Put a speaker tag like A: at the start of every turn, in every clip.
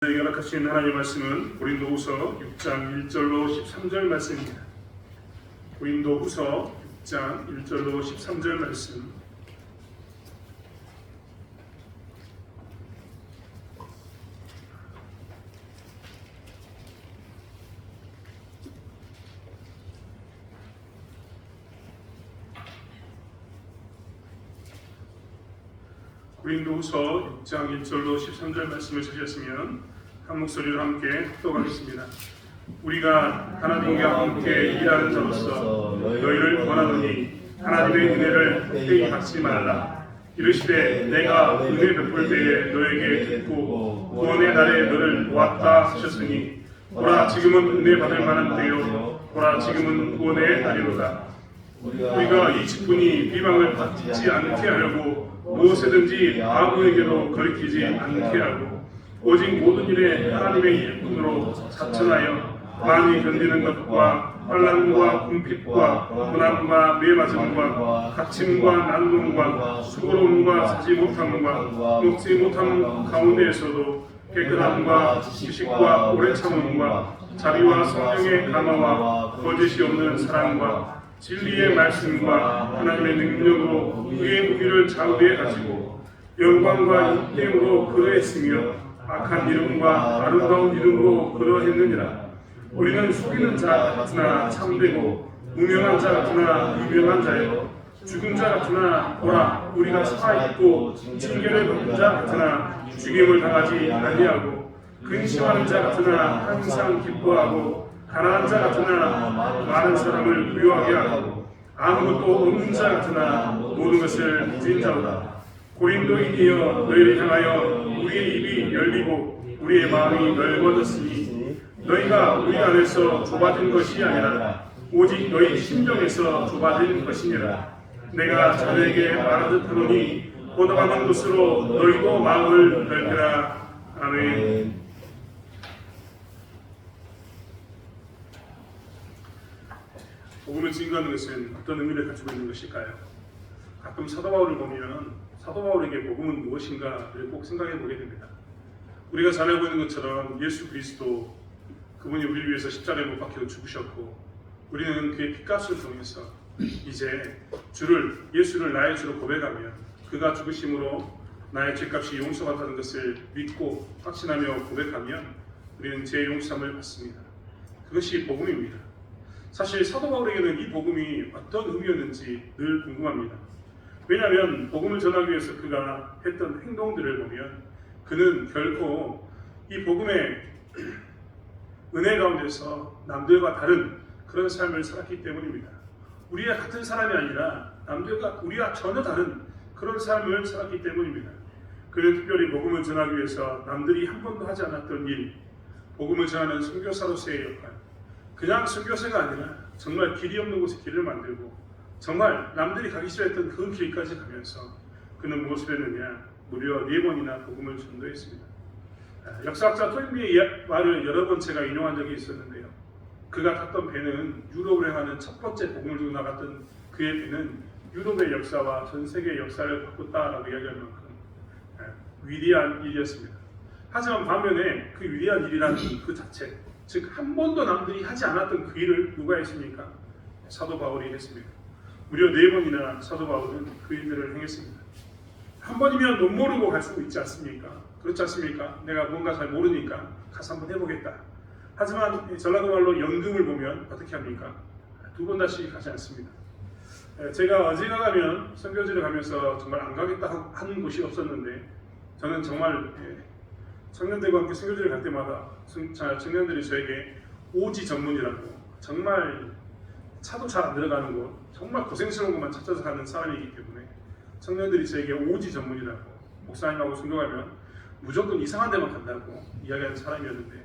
A: 연락하신 하나님의 말씀은 고린도후서 6장 1절로 13절 말씀입니다. 고린도후서 6장 1절로 13절 말씀. 고린도후서 6장 1절로 13절 말씀을 찾으셨으면 한 목소리로 함께 합독하겠습니다. 우리가 하나님과 함께 일하는 자로서 너희를 권하노니 하나님의 은혜를 헛되이 받지 말라. 이르시되 내가 은혜 베풀 때에 너에게 듣고 구원의 날에 너를 모았다 하셨으니 보라 지금은 은혜 받을 만한 때요 보라 지금은 구원의 날이로다. 우리가 이 직분이 비방을 받지 않게 하려고 무엇이든지 아무에게도 거리키지 않게 하고 오직 모든 일에 하나님의 일꾼으로 자천하여 많이 견디는 것과 환난과 궁핍과 고난과 매맞음과 갇힘과 난동과 수고로움과 사지 못함과 먹지 못함 가운데에서도 깨끗함과 지식과 오래 참음과 자비와 성령의 강화와 거짓이 없는 사랑과 진리의 말씀과 하나님의 능력으로 그의 무기를 좌우에 가지고 영광과 인됨으로 그러했으며 악한 이름과 아름다운 이름으로 그러했느니라. 우리는 속이는 자 같으나 참되고 무명한 자 같으나 유명한 자요 죽은 자 같으나 보라 우리가 살아있고 징계를 받은 자 같으나 죽임을 당하지 아니하고 근심하는 자 같으나 항상 기뻐하고 가난한 자 같으나 많은 사람을 부유하게 하고 아무것도 없는 자 같으나 모든 것을 가진 자로다. 고린도인이여 너희를 향하여 우리의 입이 열리고 우리의 마음이 넓어졌으니 너희가 우리 안에서 좁아진 것이 아니라 오직 너희 심정에서 좁아진 것이니라. 내가 자네에게 말하듯 하노니 보답하는 것으로 너희도 마음을 넓혀라. 아멘. 복음을 증거하는 것은 어떤 의미를 가지고 있는 것일까요? 가끔 사도 바울을 보면 사도 바울에게 복음은 무엇인가를 꼭 생각해 보게 됩니다. 우리가 잘 알고 있는 것처럼 예수 그리스도 그분이 우리를 위해서 십자가에 못 박혀 죽으셨고 우리는 그의 핏값을 통해서 이제 예수를 나의 주로 고백하면 그가 죽으심으로 나의 죄값이 용서받았다는 것을 믿고 확신하며 고백하면 우리는 죄 용서함을 받습니다. 그것이 복음입니다. 사실 사도 바울에게는 이 복음이 어떤 의미였는지 늘 궁금합니다. 왜냐하면 복음을 전하기 위해서 그가 했던 행동들을 보면 그는 결코 이 복음의 은혜 가운데서 남들과 다른 그런 삶을 살았기 때문입니다. 우리와 같은 사람이 아니라 남들과 우리와 전혀 다른 그런 삶을 살았기 때문입니다. 그는 특별히 복음을 전하기 위해서 남들이 한 번도 하지 않았던 일, 복음을 전하는 선교사로서의 역할, 그냥 선교사가 아니라 정말 길이 없는 곳에 길을 만들고 정말 남들이 가기 싫어했던 그 길까지 가면서 그는 무엇을 했느냐? 무려 4번이나 복음을 전도했습니다. 역사학자 톨미의 말을 여러 번 제가 인용한 적이 있었는데요. 그가 탔던 배는 유럽을 향하는 첫 번째 복음을 들고 나갔던 그의 배는 유럽의 역사와 전 세계의 역사를 바꿨다라고 이야기할 만큼 위대한 일이었습니다. 하지만 반면에 그 위대한 일이라는 그 자체, 즉 한 번도 남들이 하지 않았던 그 일을 누가 했습니까? 사도 바울이 했습니다. 무려 4번이나 사도 바울은 그 일들을 행했습니다. 한 번이면 못 모르고 갈 수 있지 않습니까? 그렇지 않습니까? 내가 뭔가 잘 모르니까 가서 한번 해보겠다. 하지만 전라도 말로 연금을 보면 어떻게 합니까? 2번 다시 가지 않습니다. 제가 어디가 가면 선교지를 가면서 정말 안 가겠다 하는 곳이 없었는데 저는 정말 청년들과 함께 선교지를 갈 때마다 청년들이 저에게 오지 전문이라고 정말 차도 잘 안 들어가는 곳, 정말 고생스러운 것만 찾아서 가는 사람이기 때문에 청년들이 저에게 오지 전문이라고 목사님하고 순교하면 무조건 이상한 데만 간다고 이야기하는 사람이었는데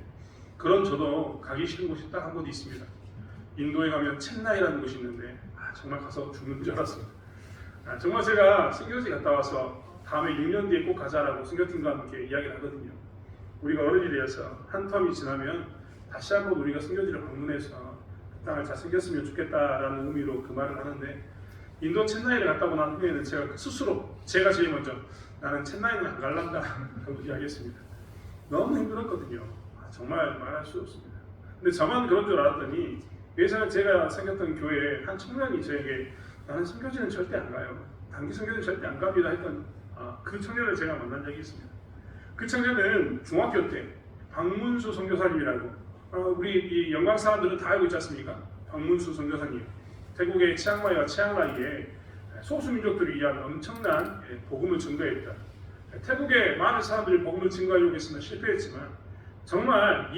A: 그런 저도 가기 싫은 곳이 딱 한 곳이 있습니다. 인도에 가면 첸나이라는 곳이 있는데 정말 가서 죽는 줄 알았습니다. 정말 제가 선교지 갔다 와서 다음에 6년 뒤에 꼭 가자라고 선교팀과 함께 이야기를 하거든요. 우리가 어른이 되어서 한 텀이 지나면 다시 한번 우리가 선교지를 방문해서 땅을 잘 생겼으면 좋겠다라는 의미로 그 말을 하는데 인도 첸나이를 갔다 오고 난 후에는 제가 스스로 제가 제일 먼저 나는 첸나이는 안 갈란다 라고 이야기했습니다. 너무 힘들었거든요. 정말 말할 수 없습니다. 근데 저만 그런 줄 알았더니 예전에 제가 생겼던 교회에 한 청년이 저에게 나는 선교지는 절대 안 가요. 단기 선교지는 절대 안 갑니다 했던 그 청년을 제가 만난 적이 있습니다. 그 청년은 중학교 때 박문수 선교사님이라고 우리 이 영광 사람들은 다 알고 있지 않습니까? 박문수 선교사님 태국의 치앙마이와 치앙라이에 소수민족들을 위한 엄청난 복음을 증거했다. 태국의 많은 사람들이 복음을 증거하려고 했으나 실패했지만 정말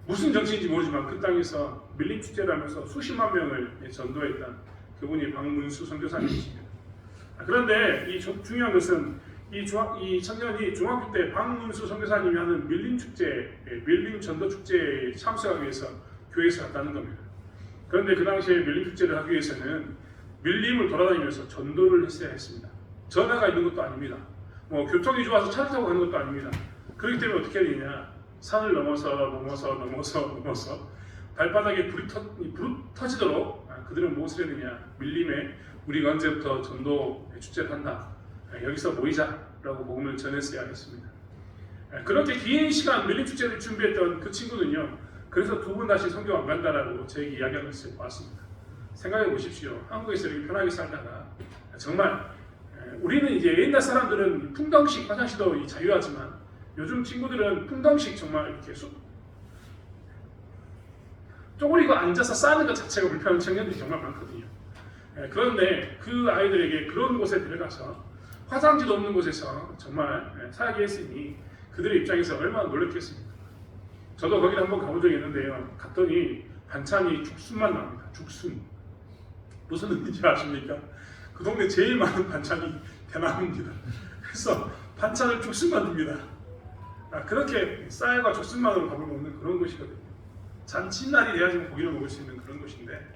A: 무슨 정치인지 모르지만 그 땅에서 밀림 축제를 하면서 수십만 명을 전도했던 그분이 박문수 선교사님이십니다. 그런데 이 중요한 것은 이 청년이 중학교 때 박문수 선교사님이 하는 밀림 축제, 밀림 전도 축제에 참석하기 위해서 교회에서 갔다는 겁니다. 그런데 그 당시에 밀림 축제를 하기 위해서는 밀림을 돌아다니면서 전도를 했어야 했습니다. 전화가 있는 것도 아닙니다. 뭐 교통이 좋아서 차를 타고 가는 것도 아닙니다. 그렇기 때문에 어떻게 해야 되냐? 산을 넘어서 발바닥에 불이 터지도록 그들은 무엇을 해야 되냐? 밀림에 우리가 언제부터 전도 축제를 한다. 여기서 모이자라고 복음을 전했어야 했습니다. 그렇게 긴 시간 밀림 축제를 준비했던 그 친구는요. 그래서 두 번 다시 선교 안 간다라고 저에게 이야기한 것을 봤습니다. 생각해 보십시오. 한국에서 이렇게 편하게 살다가 정말 우리는 이제 옛날 사람들은 풍덩식 화장실도 자유하지만 요즘 친구들은 풍덩식 정말 이렇게 쪼그리고 앉아서 싸는 것 자체가 불편한 청년들이 정말 많거든요. 그런데 그 아이들에게 그런 곳에 들어가서 화장지도 없는 곳에서 정말 살게 했으니 그들의 입장에서 얼마나 놀랐겠습니까? 저도 거기를 한번 가본 적이 있는데요. 갔더니 반찬이 죽순만 나옵니다. 죽순. 무슨 의미인지 아십니까? 그 동네 제일 많은 반찬이 대나무입니다. 그래서 반찬을 죽순만 줍니다. 그렇게 쌀과 죽순만으로 밥을 먹는 그런 곳이거든요. 잔칫날이 돼야지만 고기를 먹을 수 있는 그런 곳인데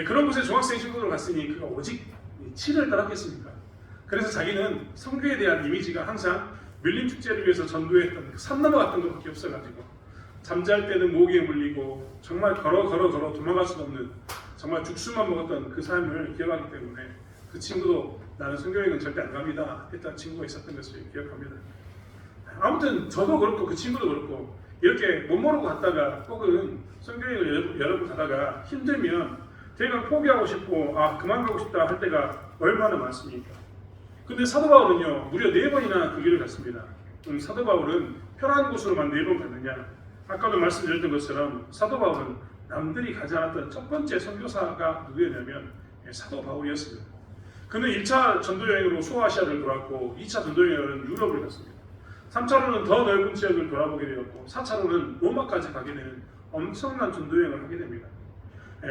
A: 그런 곳에 중학생 친구들 갔으니 그가 오직 치를 따랐겠습니까? 그래서 자기는 선교에 대한 이미지가 항상 밀림 축제를 위해서 전도했던 산 넘어갔던 것밖에 없어가지고 잠잘 때는 모기에 물리고 정말 걸어 도망갈 수 없는 정말 죽순만 먹었던 그 삶을 기억하기 때문에 그 친구도 나는 선교여행은 절대 안 갑니다 했던 친구가 있었던 것을 기억합니다. 아무튼 저도 그렇고 그 친구도 그렇고 이렇게 못 모르고 갔다가 혹은 선교여행을 여러 번 가다가 힘들면 제가 포기하고 싶고 그만 가고 싶다 할 때가 얼마나 많습니까? 근데 사도 바울은요 무려 4번이나 그 길을 갔습니다. 사도 바울은 편한 곳으로만 4번 갔느냐? 아까도 말씀드렸던 것처럼 사도 바울은 남들이 가지 않았던 첫 번째 선교사가 누구였냐면 사도 바울이었습니다. 그는 1차 전도여행으로 소아시아를 돌았고 2차 전도여행으로는 유럽을 갔습니다. 3차로는 더 넓은 지역을 돌아보게 되었고 4차로는 로마까지 가게 되는 엄청난 전도여행을 하게 됩니다.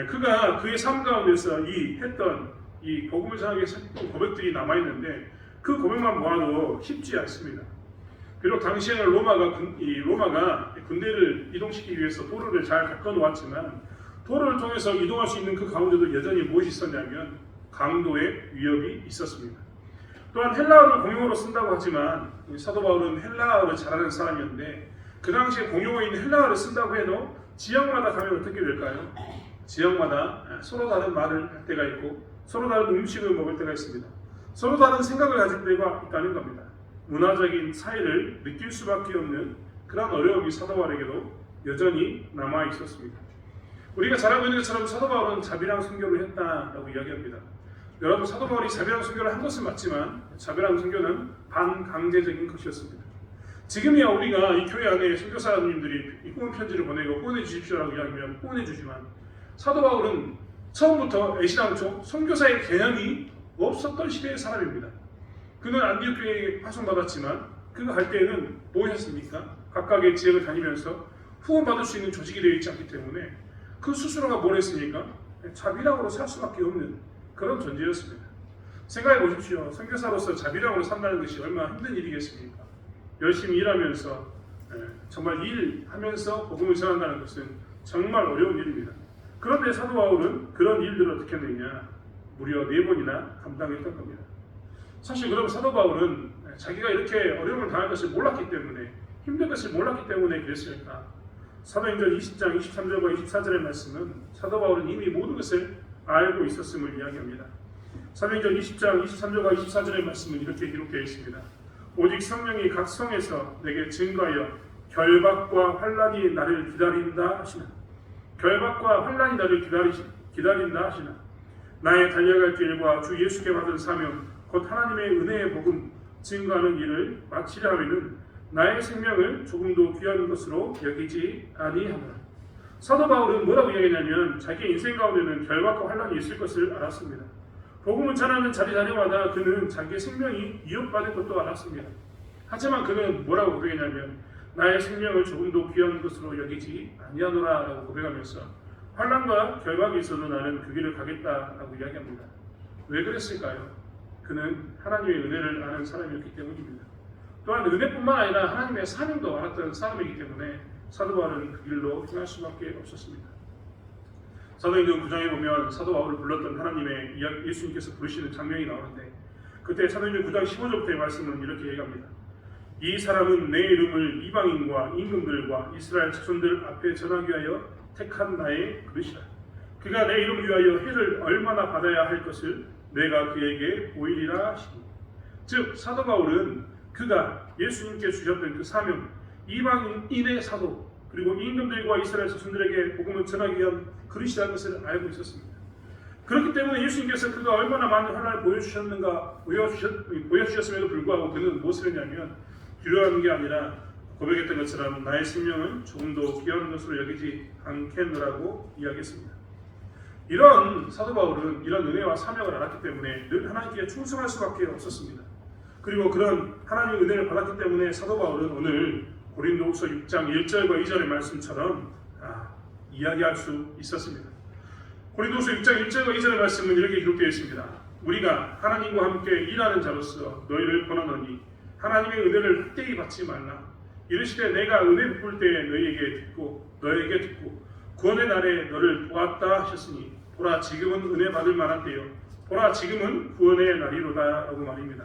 A: 그가 그의 삶 가운데서 했던 이 복음을 전하기 위해서 했던 고백들이 남아있는데 그 고백만 모아도 쉽지 않습니다. 비록 당시에는 로마가 군대를 이동시키기 위해서 도로를 잘 가꿔 놓았지만 도로를 통해서 이동할 수 있는 그 가운데도 여전히 무엇이 있었냐면 강도의 위협이 있었습니다. 또한 헬라어를 공용어로 쓴다고 하지만 사도 바울은 헬라어를 잘하는 사람이었는데 그 당시에 공용어에 있는 헬라어를 쓴다고 해도 지역마다 가면 어떻게 될까요? 지역마다 서로 다른 말을 할 때가 있고 서로 다른 음식을 먹을 때가 있습니다. 서로 다른 생각을 가질 때가 있다는 겁니다. 문화적인 차이를 느낄 수밖에 없는 그런 어려움이 사도 바울에게도 여전히 남아 있었습니다. 우리가 잘 알고 있는 것처럼 사도 바울은 자비랑 순교를 했다라고 이야기합니다. 여러분 사도 바울이 자비랑 순교를 한 것은 맞지만 자비랑 순교는 반강제적인 것이었습니다. 지금이야 우리가 이 교회 안에 선교사님들이 이 후원 편지를 보내고 후원해 주십시오라고 이야기하면 후원해 주지만 사도 바울은 처음부터 애시당초 선교사의 개념이 없었던 시대의 사람입니다. 그는 안디옥 교회에 파송받았지만 그가 갈 때에는 뭐였습니까? 각각의 지역을 다니면서 후원받을 수 있는 조직이 되어 있지 않기 때문에 그 스스로가 뭘 했습니까? 자비랑으로 살 수밖에 없는 그런 존재였습니다. 생각해 보십시오. 선교사로서 자비랑으로 산다는 것이 얼마나 힘든 일이겠습니까? 열심히 일하면서 정말 일하면서 복음을 전한다는 것은 정말 어려운 일입니다. 그런데 사도 바울은 그런 일들을 어떻게 했느냐? 무려 4번이나 감당했던 겁니다. 사실 그럼 사도 바울은 자기가 이렇게 어려움을 당할 것을 몰랐기 때문에 힘든 것을 몰랐기 때문에 그랬을까? 사도행전 20장 23절과 24절의 말씀은 사도 바울은 이미 모든 것을 알고 있었음을 이야기합니다. 사도행전 20장 23절과 24절의 말씀은 이렇게 기록되어 있습니다. 오직 성령이 각 성에서 내게 증거하여 결박과 환난이 나를 기다린다 하시나. 결박과 환난이 나를 기다린다 하시나. 나의 달려갈 길과 주 예수께 받은 사명 곧 하나님의 은혜의 복음 증거하는 일을 마치려 하면은 나의 생명을 조금도 귀한 것으로 여기지 아니하노라. 사도 바울은 뭐라고 이야기하냐면 자기 인생 가운데는 결박과 환난이 있을 것을 알았습니다. 복음을 전하는 자리마다 그는 자기의 생명이 위협받을 것도 알았습니다. 하지만 그는 뭐라고 고백했냐면 나의 생명을 조금도 귀한 것으로 여기지 아니하노라 라고 고백하면서 환난과 결박이 있어도 나는 그 길을 가겠다라고 이야기합니다. 왜 그랬을까요? 그는 하나님의 은혜를 아는 사람이었기 때문입니다. 또한 은혜뿐만 아니라 하나님의 사명도 알았던 사람이기 때문에 사도 바울은 그 길로 행할 수밖에 없었습니다. 사도행전 9장에 보면 사도 바울을 불렀던 하나님의 예수님께서 부르시는 장면이 나오는데 그때 사도행전 9장 15절부터의 말씀은 이렇게 얘기합니다. 이 사람은 내 이름을 이방인과 임금들과 이스라엘 자손들 앞에 전하기 위하여 택한 나의 그릇이라. 그가 내 이름을 위하여 해를 얼마나 받아야 할 것을 내가 그에게 보이리라 하시니. 즉 사도 바울은 그가 예수님께 주셨던 그 사명, 이방인의 사도 그리고 임금들과 이스라엘 자손들에게 복음을 전하기 위한 그릇이라는 것을 알고 있었습니다. 그렇기 때문에 예수님께서 그가 얼마나 많은 환난을 보여주셨음에도 불구하고 그는 무엇을 했냐면 두려워하는 게 아니라 고백했던 것처럼 나의 생명을 조금도 귀한 것으로 여기지 않겠노라고 이야기했습니다. 이런 사도 바울은 이런 은혜와 사명을 알았기 때문에 늘 하나님께 충성할 수밖에 없었습니다. 그리고 그런 하나님의 은혜를 받았기 때문에 사도 바울은 오늘 고린도후서 6장 1절과 2절의 말씀처럼 이야기할 수 있었습니다. 고린도후서 6장 1절과 2절의 말씀은 이렇게 기록되어 있습니다. 우리가 하나님과 함께 일하는 자로서 너희를 권하노니 하나님의 은혜를 헛되이 받지 말라. 이르시되 내가 은혜 베풀 때에 너에게 듣고 구원의 날에 너를 보았다 하셨으니 보라 지금은 은혜 받을 만한 때요 보라 지금은 구원의 날이로다 라고 말입니다.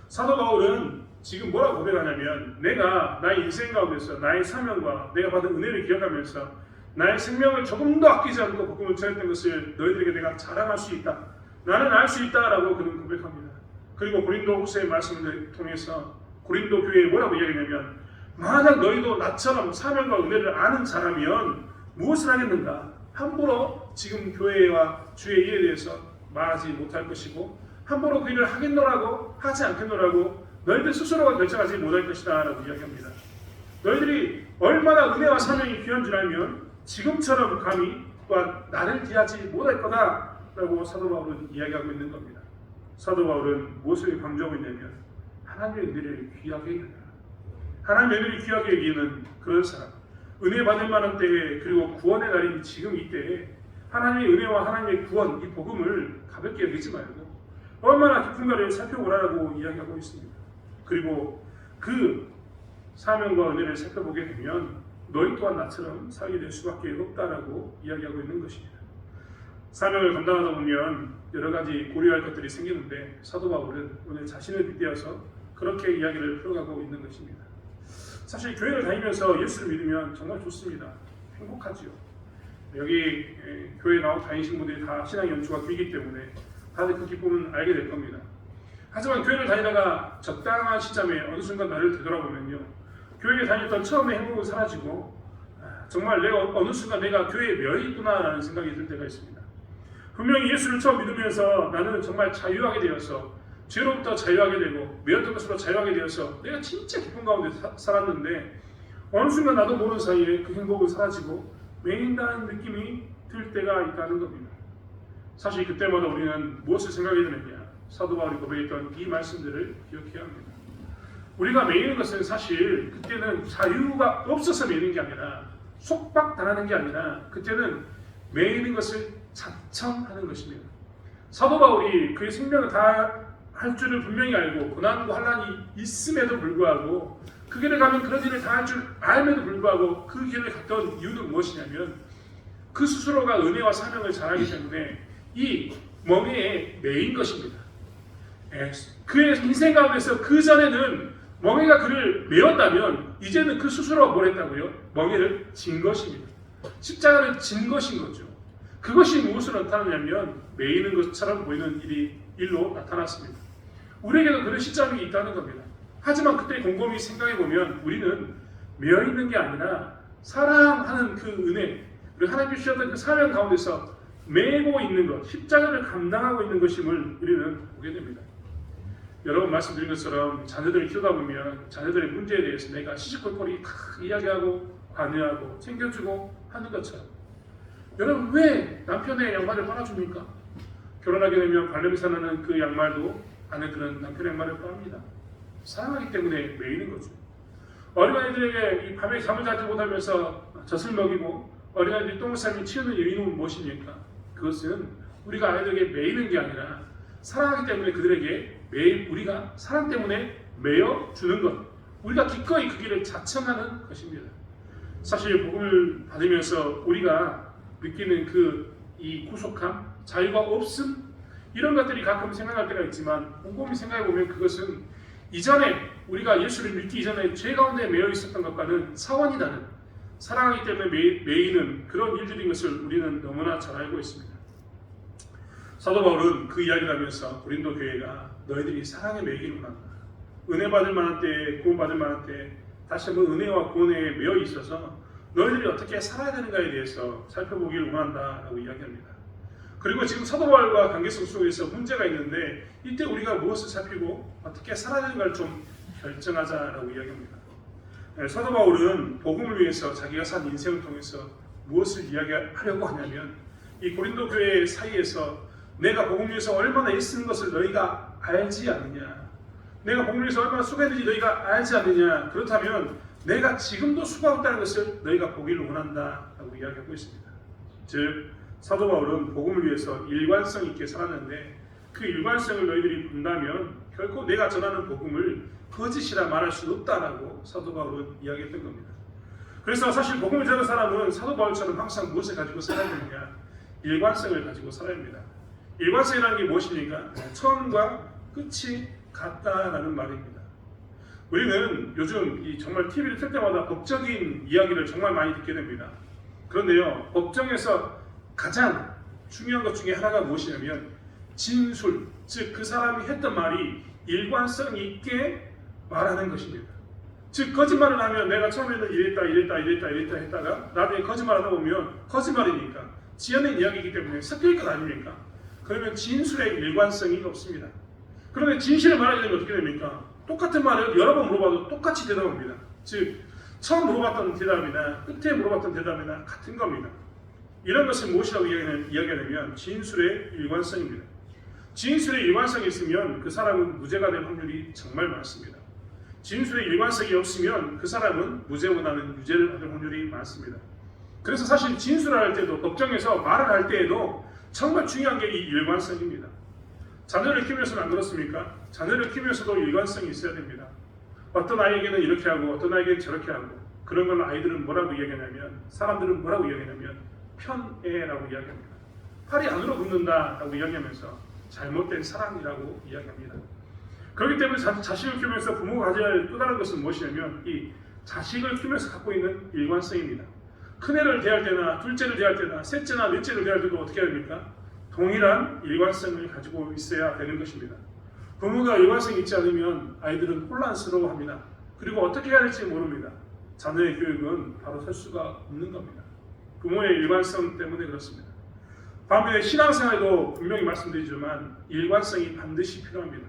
A: 사도 바울은 지금 뭐라고 고백하냐면 내가 나의 인생 가운데서 나의 사명과 내가 받은 은혜를 기억하면서 나의 생명을 조금도 아끼지 않고 복음을 전했던 것을 너희들에게 내가 자랑할 수 있다. 나는 알 수 있다 라고 그는 고백합니다. 그리고 고린도후서의 말씀을 통해서 고린도 교회에 뭐라고 이야기하냐면 만약 너희도 나처럼 사명과 은혜를 아는 자라면 무엇을 하겠는가? 함부로 지금 교회와 주의 일에 대해서 말하지 못할 것이고 함부로 그 일을 하겠노라고 하지 않겠노라고 너희들 스스로가 결정하지 못할 것이다 라고 이야기합니다. 너희들이 얼마나 은혜와 사명이 귀한 줄 알면 지금처럼 감히 또한 나를 귀하지 못할 거다 라고 사도 바울은 이야기하고 있는 겁니다. 사도 바울은 무엇을 강조하고 있냐면 하나님의 은혜를 귀하게 여기는 하나님의 은혜를 귀하게 여기는 그런 사람, 은혜 받을 만한 때에 그리고 구원의 날인 지금 이때에 하나님의 은혜와 하나님의 구원, 이 복음을 가볍게 여기지 말고 얼마나 깊은가를 살펴보라고 이야기하고 있습니다. 그리고 그 사명과 은혜를 살펴보게 되면 너희 또한 나처럼 살게 될 수밖에 없다라고 이야기하고 있는 것입니다. 사명을 감당하다 보면 여러 가지 고려할 것들이 생기는데 사도 바울은 오늘 자신을 빗대어서 그렇게 이야기를 풀어가고 있는 것입니다. 사실 교회를 다니면서 예수를 믿으면 정말 좋습니다. 행복하지요. 여기 교회 나와 다니신 분들이 다 신앙 연수가 길기 때문에 다들 그 기쁨은 알게 될 겁니다. 하지만 교회를 다니다가 적당한 시점에 어느 순간 나를 되돌아보면요, 교회에 다녔던 처음의 행복은 사라지고 정말 내가 어느 순간 내가 교회에 멸 있구나라는 생각이 들 때가 있습니다. 분명히 예수를 처음 믿으면서 나는 정말 자유하게 되어서 죄로부터 자유하게 되고 매였던 것으로 자유하게 되어서 내가 진짜 기쁨 가운데 살았는데 어느 순간 나도 모르는 사이에 그 행복은 사라지고 매인다는 느낌이 들 때가 있다는 겁니다. 사실 그때마다 우리는 무엇을 생각이 드느냐, 사도 바울이 고백했던 이 말씀들을 기억해야 합니다. 우리가 매이는 것은 사실 그때는 자유가 없어서 매이는 게 아니라 속박당하는 게 아니라 그때는 매이는 것을 자청하는 것입니다. 사도 바울이 그의 생명을 다 할 줄을 분명히 알고 고난과 환난이 있음에도 불구하고 그 길을 가면 그런 일을 다 할 줄 알면도 불구하고 그 길을 갔던 이유는 무엇이냐면 그 스스로가 은혜와 사명을 잘하기 때문에 이 멍에에 매인 것입니다. 그의 인생 가운데서 그 전에는 멍에가 그를 메웠다면 이제는 그 스스로가 뭘 했다고요? 멍에를 진 것입니다. 십자가를 진 것인 거죠. 그것이 무엇으로 나타나냐면 매이는 것처럼 보이는 일로 나타났습니다. 우리에게도 그런 시점이 있다는 겁니다. 하지만 그때 곰곰이 생각해 보면 우리는 매여 있는 게 아니라 사랑하는 그 은혜, 그리고 하나님이 주셨던 그 사명 가운데서 매고 있는 것, 십자가를 감당하고 있는 것임을 우리는 보게 됩니다. 여러분 말씀드린 것처럼 자녀들을 키우다 보면 자녀들의 문제에 대해서 내가 시시콜콜이 다 이야기하고 관여하고 챙겨주고 하는 것처럼, 여러분 왜 남편의 양말을 빨아줍니까? 결혼하게 되면 발냄새 나는 그 양말도 아내들은 남편의 양말을 빨합니다. 사랑하기 때문에 매이는 거죠. 어린아이들에게 이 밤에 잠을 자지 못하면서 젖을 먹이고 어린아이들이 똥을 싸며 치우는 이유는 무엇입니까? 그것은 우리가 아이들에게 매이는 게 아니라 사랑하기 때문에 그들에게 매일 우리가 사랑 때문에 매여 주는 것, 우리가 기꺼이 그 길을 자청하는 것입니다. 사실 복음을 받으면서 우리가 느끼는 이 구속함, 자유가 없음, 이런 것들이 가끔 생각날 때가 있지만 곰곰이 생각해 보면 그것은 이전에 우리가 예수를 믿기 이전에 죄 가운데 매여 있었던 것과는 차원이 다른, 사랑하기 때문에 매이는 그런 일들인 것을 우리는 너무나 잘 알고 있습니다. 사도 바울은 그 이야기를 하면서 고린도 교회가 너희들이 사랑에 매이기를 원한다. 은혜 받을 만한 때에, 구원 받을 만한 때에 다시 한번 은혜와 구원에 매여 있어서 너희들이 어떻게 살아야 되는가에 대해서 살펴보기를 원한다라고 이야기합니다. 그리고 지금 사도 바울과 관계성 속에서 문제가 있는데 이때 우리가 무엇을 살피고 어떻게 살아야 되는가를 좀 결정하자라고 이야기합니다. 사도 바울은 복음을 위해서 자기가 산 인생을 통해서 무엇을 이야기하려고 하냐면 이 고린도 교회 사이에서 내가 복음을 위해서 얼마나 애쓰는 것을 너희가 알지 않느냐, 내가 복음을 위해서 얼마나 수고했는지 너희가 알지 않느냐, 그렇다면 내가 지금도 수고하고 있다는 것을 너희가 보기를 원한다라고 이야기하고 있습니다. 즉 사도 바울은 복음을 위해서 일관성 있게 살았는데 그 일관성을 너희들이 본다면 결코 내가 전하는 복음을 거짓이라 말할 수 없다라고 사도 바울은 이야기했던 겁니다. 그래서 사실 복음을 전하는 사람은 사도 바울처럼 항상 무엇을 가지고 살아야 되느냐, 일관성을 가지고 살아야 합니다. 일관성이라는 게 무엇입니까? 처음과 끝이 같다라는 말입니다. 우리는 요즘 정말 TV를 틀 때마다 법적인 이야기를 정말 많이 듣게 됩니다. 그런데요, 법정에서 가장 중요한 것 중에 하나가 무엇이냐면 진술, 즉 그 사람이 했던 말이 일관성 있게 말하는 것입니다. 즉 거짓말을 하면 내가 처음에는 이랬다 했다가 나중에 거짓말하다 보면 거짓말이니까 지어낸 이야기이기 때문에 섞일 것 아닙니까? 그러면 진술의 일관성이 없습니다. 그런데 진실을 말하게 되면 어떻게 됩니까? 똑같은 말을 여러 번 물어봐도 똑같이 대답합니다. 즉 처음 물어봤던 대답이나 끝에 물어봤던 대답이나 같은 겁니다. 이런 것을 무엇이라고 이야기하냐면 진술의 일관성입니다. 진술의 일관성이 있으면 그 사람은 무죄가 될 확률이 정말 많습니다. 진술의 일관성이 없으면 그 사람은 무죄보다는 유죄를 받을 확률이 많습니다. 그래서 사실 진술할 때도 법정에서 말을 할 때에도 정말 중요한 게 이 일관성입니다. 자녀를 키우면서는 안 그렇습니까? 자녀를 키우면서도 일관성이 있어야 됩니다. 어떤 아이에게는 이렇게 하고 어떤 아이에게는 저렇게 하고, 그런 걸 아이들은 뭐라고 이야기하냐면, 사람들은 뭐라고 이야기하냐면 편애라고 이야기합니다. 팔이 안으로 굽는다라고 이야기하면서 잘못된 사랑이라고 이야기합니다. 그렇기 때문에 자식을 키우면서 부모가 가져야 할 또 다른 것은 무엇이냐면 이 자식을 키우면서 갖고 있는 일관성입니다. 큰애를 대할 때나 둘째를 대할 때나 셋째나 넷째를 대할 때도 어떻게 해야 됩니까? 동일한 일관성을 가지고 있어야 되는 것입니다. 부모가 일관성이 있지 않으면 아이들은 혼란스러워합니다. 그리고 어떻게 해야 할지 모릅니다. 자녀의 교육은 바로 설 수가 없는 겁니다. 부모의 일관성 때문에 그렇습니다. 반면에 신앙생활도 분명히 말씀드리지만 일관성이 반드시 필요합니다.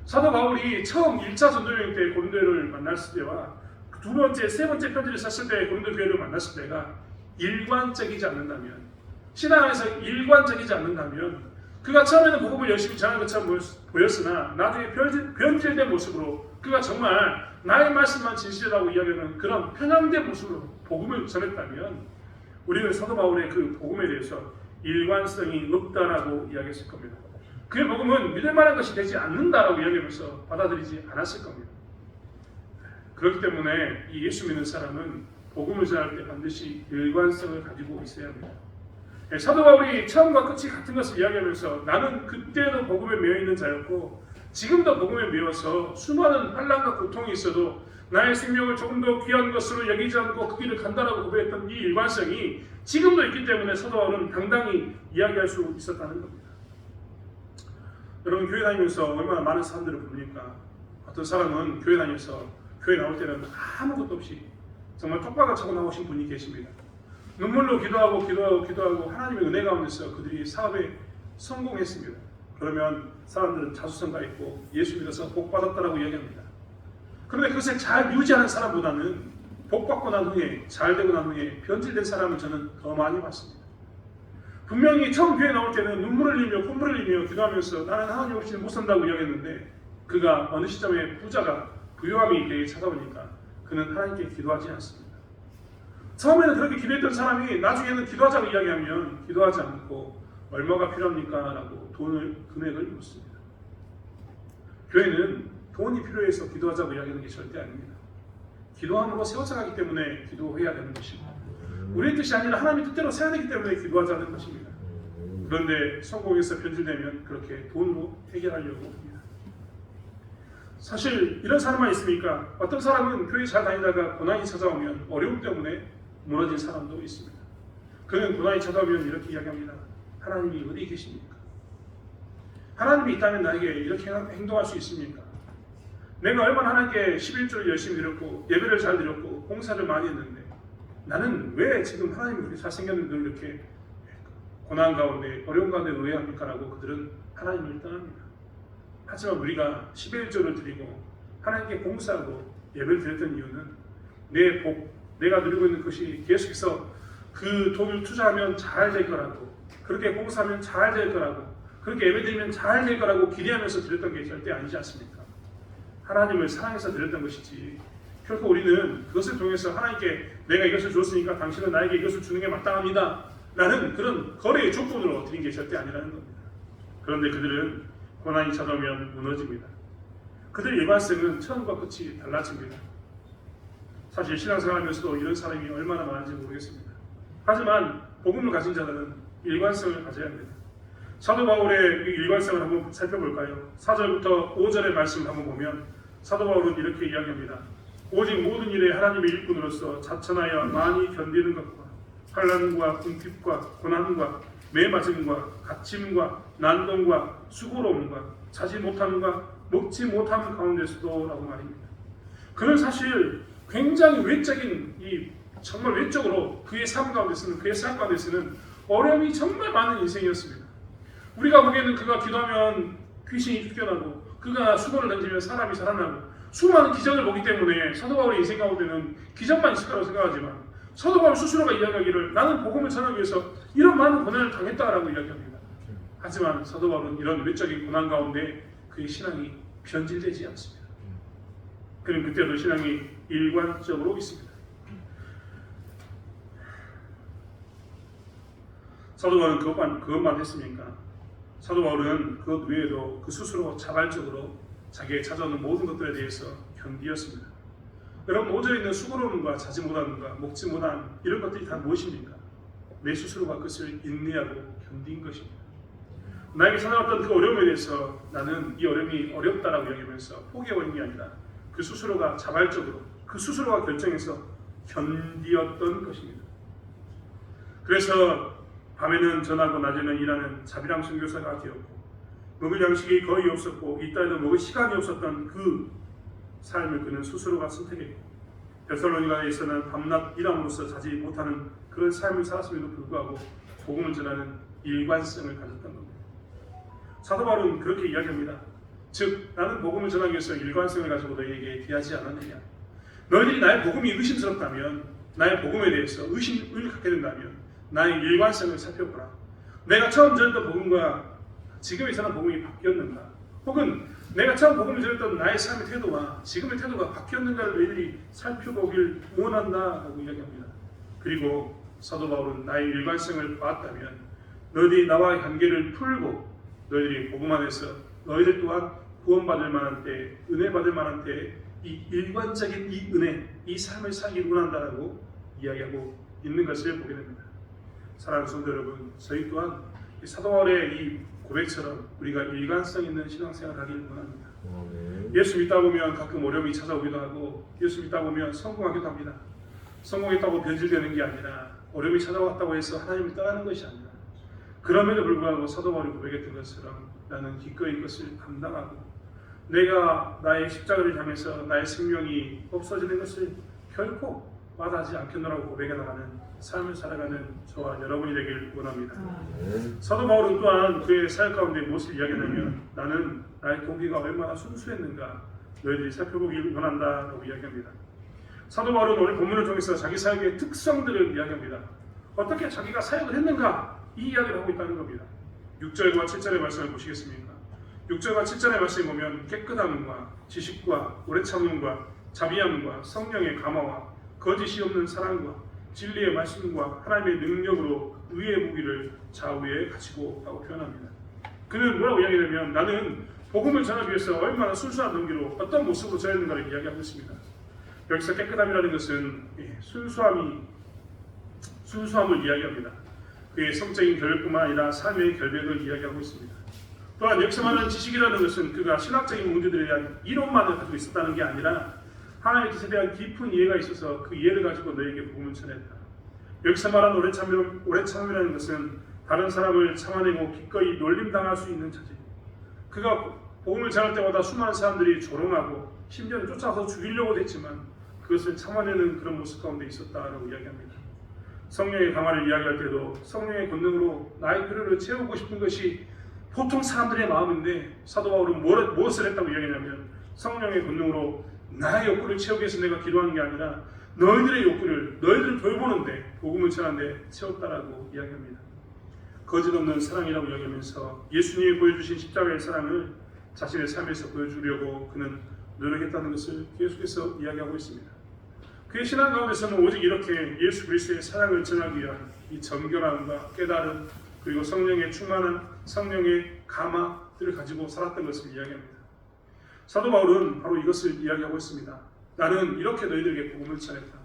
A: 사도 바울이 처음 1차 전도여행 때 고린도를 만났을 때와 두 번째, 세 번째 편지를 썼을 때 고린도 교회를 만났을 때가 일관적이지 않는다면, 신앙 안에서 일관적이지 않는다면 그가 처음에는 복음을 열심히 전하는 것처럼 보였으나 나중에 변질된 모습으로 그가 정말 나의 말씀만 진실이라고 이야기하는 그런 편향된 모습으로 복음을 전했다면 우리는 사도 바울의 그 복음에 대해서 일관성이 없다라고 이야기했을 겁니다. 그의 복음은 믿을 만한 것이 되지 않는다라고 이야기하면서 받아들이지 않았을 겁니다. 그렇기 때문에 이 예수 믿는 사람은 복음을 전할 때 반드시 일관성을 가지고 있어야 합니다. 사도 바울이 처음과 끝이 같은 것을 이야기하면서 나는 그때도 복음에 매여있는 자였고 지금도 복음에 매여서 수많은 환난과 고통이 있어도 나의 생명을 조금 더 귀한 것으로 여기지 않고 그 길을 간다라고 고백했던 이 일관성이 지금도 있기 때문에 사도 바울은 당당히 이야기할 수 있었다는 겁니다. 여러분 교회 다니면서 얼마나 많은 사람들을 봅니까? 어떤 사람은 교회 다녀서 교회 나올 때는 아무것도 없이 정말 쪽박을 차고 나오신 분이 계십니다. 눈물로 기도하고 하나님의 은혜 가운데서 그들이 사업에 성공했습니다. 그러면 사람들은 자수성가했고 예수 믿어서 복 받았다라고 이야기합니다. 그런데 그것을 잘 유지하는 사람보다는 복 받고 난 후에 잘 되고 난 후에 변질된 사람을 저는 더 많이 봤습니다. 분명히 처음 교회 나올 때는 눈물을 흘리며 콧물을 흘리며 기도하면서 나는 하나님 없이는 못 산다고 이야기했는데 그가 어느 시점에 부자가 부요함이 그에게 찾아오니까 그는 하나님께 기도하지 않습니다. 처음에는 그렇게 기도했던 사람이 나중에는 기도하자고 이야기하면 기도하지 않고 얼마가 필요합니까? 라고 금액을 묻습니다. 교회는 돈이 필요해서 기도하자고 이야기하는 게 절대 아닙니다. 기도함으로 세워서 가기 때문에 기도해야 되는 것입니다. 우리의 뜻이 아니라 하나님의 뜻대로 세워야 되기 때문에 기도하자는 것입니다. 그런데 성공해서 변질되면 그렇게 돈으로 해결하려고 합니다. 사실 이런 사람만 있습니까? 어떤 사람은 교회 잘 다니다가 고난이 찾아오면 어려움 때문에 무너진 사람도 있습니다. 그는 고난이 찾아오면 이렇게 이야기합니다. 하나님이 어디 계십니까? 하나님이 있다면 나에게 이렇게 행동할 수 있습니까? 내가 얼마나 하나님께 11조를 열심히 드렸고 예배를 잘 드렸고 봉사를 많이 했는데 나는 왜 지금 하나님이 그렇게 잘생겼는데 이렇게 고난 가운데 어려운 가운데 의해합니까? 라고 그들은 하나님을 떠납니다. 하지만 우리가 11조를 드리고 하나님께 봉사하고 예배를 드렸던 이유는 내 복, 내가 누리고 있는 것이 계속해서 그 돈을 투자하면 잘 될 거라고 그렇게 봉사하면 잘 될 거라고 그렇게 예배드리면 잘 될 거라고 기대하면서 드렸던 게 절대 아니지 않습니까? 하나님을 사랑해서 드렸던 것이지 결코 우리는 그것을 통해서 하나님께 내가 이것을 줬으니까 당신은 나에게 이것을 주는 게 마땅합니다 라는 그런 거래의 조건으로 드린 게 절대 아니라는 겁니다. 그런데 그들은 고난이 찾아오면 무너집니다. 그들의 일관성은 처음과 끝이 달라집니다. 사실 신앙생활하면서도 이런 사람이 얼마나 많은지 모르겠습니다. 하지만 복음을 가진 자들은 일관성을 가져야 합니다. 사도 바울의 일관성을 한번 살펴볼까요? 4절부터 5절의 말씀을 한번 보면 사도 바울은 이렇게 이야기합니다. 오직 모든 일에 하나님의 일꾼으로서 자천하여 많이 견디는 것과 환난과 궁핍과 고난과 매맞음과 갇힘과 난동과 수고로움과 자지 못함과 먹지 못함 가운데서도 라고 말입니다. 그는 사실 굉장히 외적인 정말 외적으로 그의 삶 가운데서는 어려움이 정말 많은 인생이었습니다. 우리가 보기에는 그가 기도하면 귀신이 쫓겨나고 그가 수건을 던지면 사람이 살아나고 수많은 기적을 보기 때문에 사도 바울의 인생 가운데는 기적만 있을 거라고 생각하지만 사도 바울 스스로가 이야기하기를 나는 복음을 전하기 위해서 이런 많은 고난을 당했다라고 이야기합니다. 하지만 사도 바울은 이런 외적인 고난 가운데 그의 신앙이 변질되지 않습니다. 그는 그때도 신앙이 일관적으로 있습니다. 사도 바울은 그것만 했습니까? 사도 바울은 그것 외에도 그 스스로 자발적으로 자기의 찾아오는 모든 것들에 대해서 견디었습니다. 여러분 오저에 있는 수고로움과 자지 못함과 먹지 못함 이런 것들이 다 무엇입니까? 내 스스로가 그것을 인내하고 견딘 것입니다. 나에게 찾아왔던 그 어려움에 대해서 나는 이 어려움이 어렵다라고 이야기하면서 포기해버린 게 아니라 그 스스로가 자발적으로 그 스스로가 결정해서 견디었던 것입니다. 그래서 밤에는 전하고 낮에는 일하는 자비랑 선교사가 되었고 먹을 양식이 거의 없었고 이따위도 먹을 시간이 없었던 그 삶을 그는 스스로가 선택했고 데살로니가에서는 밤낮 일함으로써 자지 못하는 그런 삶을 살았음에도 불구하고 복음을 전하는 일관성을 가졌던 겁니다. 사도 바울은 그렇게 이야기합니다. 즉 나는 복음을 전하기 위해서 일관성을 가지고 너희에게 대하지 않았느냐. 너희들이 나의 복음이 의심스럽다면 나의 복음에 대해서 의심을 갖게 된다면 나의 일관성을 살펴보라. 내가 처음 전했던 복음과 지금의 사는 복음이 바뀌었는가? 혹은 내가 처음 복음을 전했던 나의 삶의 태도와 지금의 태도가 바뀌었는가를 너희들이 살펴보길 원한다라고 이야기합니다. 그리고 사도 바울은 나의 일관성을 봤다면 너희들이 나와의 관계를 풀고 너희들이 복음 안에서 너희들 또한 구원받을 만한 때, 은혜 받을 만한 때 이 일관적인 이 은혜, 이 삶을 살기를 원한다라고 이야기하고 있는 것을 보게 됩니다. 사랑하는 성도 여러분, 저희 또한 사도 바울의 이 고백처럼 우리가 일관성 있는 신앙생활을 하기를 원합니다. 예수 믿다 보면 가끔 어려움이 찾아오기도 하고 예수 믿다 보면 성공하기도 합니다. 성공했다고 변질되는 게 아니라 어려움이 찾아왔다고 해서 하나님을 떠나는 것이 아니라 그럼에도 불구하고 사도 바울이 고백했던 것처럼 나는 기꺼이 그것을 감당하고 내가 나의 십자가를 향해서 나의 생명이 없어지는 것을 결코 마다하지 않겠노라고 고백해 나가는 삶을 살아가는 저와 여러분이 되길 원합니다. 사도 바울은 또한 그의 사역 가운데 무엇을 이야기하냐면 나는 나의 동기가 얼마나 순수했는가 너희들이 살펴보길 원한다라고 이야기합니다. 사도 바울은 오늘 본문을 통해서 자기 사역의 특성들을 이야기합니다. 어떻게 자기가 사역을 했는가 이 이야기를 하고 있다는 겁니다. 6절과 7절의 말씀을 보시겠습니까? 6절과 7절의 말씀을 보면 깨끗함과 지식과 오래 참음과 자비함과 성령의 감화와 거짓이 없는 사랑과 진리의 말씀과 하나님의 능력으로 의의 무기를 좌우에 가지고 라고 표현합니다. 그는 뭐라고 이야기하냐면 나는 복음을 전하기 위해서 얼마나 순수한 동기로 어떤 모습으로 전했는가를 이야기하고 있습니다. 여기서 깨끗함이라는 것은 순수함을 이야기합니다. 그의 성적인 결백뿐만 아니라 삶의 결백을 이야기하고 있습니다. 또한 여기서 말하는 지식이라는 것은 그가 신학적인 문제들에 대한 이론만을 가지고 있었다는 게 아니라 하나님의 뜻에 대한 깊은 이해가 있어서 그 이해를 가지고 너에게 복음을 전했다. 여기서 말하는 오래 참음이라는 것은 다른 사람을 참아내고 기꺼이 놀림당할 수 있는 자질. 그가 복음을 전할 때마다 수많은 사람들이 조롱하고 심지어는 쫓아서 죽이려고도 했지만 그것을 참아내는 그런 모습 가운데 있었다라고 이야기합니다. 성령의 강화를 이야기할 때도 성령의 권능으로 나의 필요를 채우고 싶은 것이 보통 사람들의 마음인데 사도 바울은 무엇을 했다고 이야기하냐면 성령의 권능으로 나의 욕구를 채우기 위해서 내가 기도하는 게 아니라 너희들의 욕구를 너희들을 돌보는데 복음을 전하는데 채웠다라고 이야기합니다. 거짓 없는 사랑이라고 이야기하면서 예수님이 보여주신 십자가의 사랑을 자신의 삶에서 보여주려고 그는 노력했다는 것을 계속해서 이야기하고 있습니다. 그의 신앙 가운데서는 오직 이렇게 예수 그리스도의 사랑을 전하기 위한 이 정결함과 깨달음 그리고 성령의 충만한 성령의 감화들을 가지고 살았던 것을 이야기합니다. 사도 바울은 바로 이것을 이야기하고 있습니다. 나는 이렇게 너희들에게 복음을 전했다.